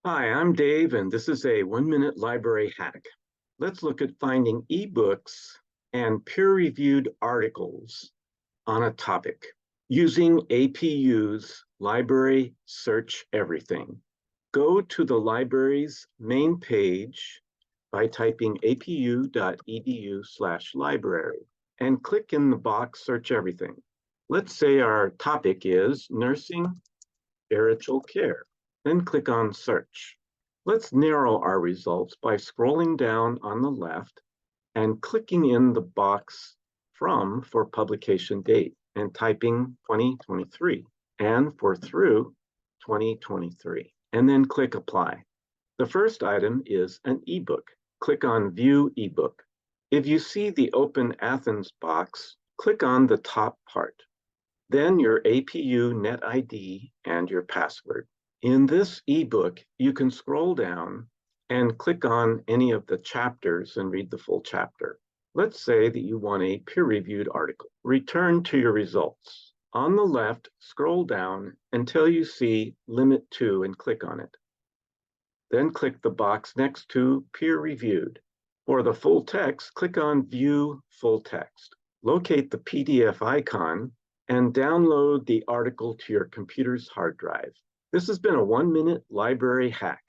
Hi, I'm Dave, and this is a 1-minute library hack. Let's look at finding eBooks and peer-reviewed articles on a topic using APU's Library Search Everything. Go to the library's main page by typing apu.edu/library and click in the box Search Everything. Let's say our topic is nursing spiritual care. Then click on Search. Let's narrow our results by scrolling down on the left and clicking in the box From for publication date and typing 2023 and for through 2023, and then click Apply. The first item is an ebook. Click on View eBook. If you see the Open Athens box, click on the top part. Then your APU net ID and your password. In this ebook, you can scroll down and click on any of the chapters and read the full chapter. Let's say that you want a peer-reviewed article. Return to your results. On the left, scroll down until you see Limit To and click on it. Then click the box next to Peer-Reviewed. For the full text, click on View Full Text. Locate the PDF icon and download the article to your computer's hard drive. This has been a 1-minute library hack.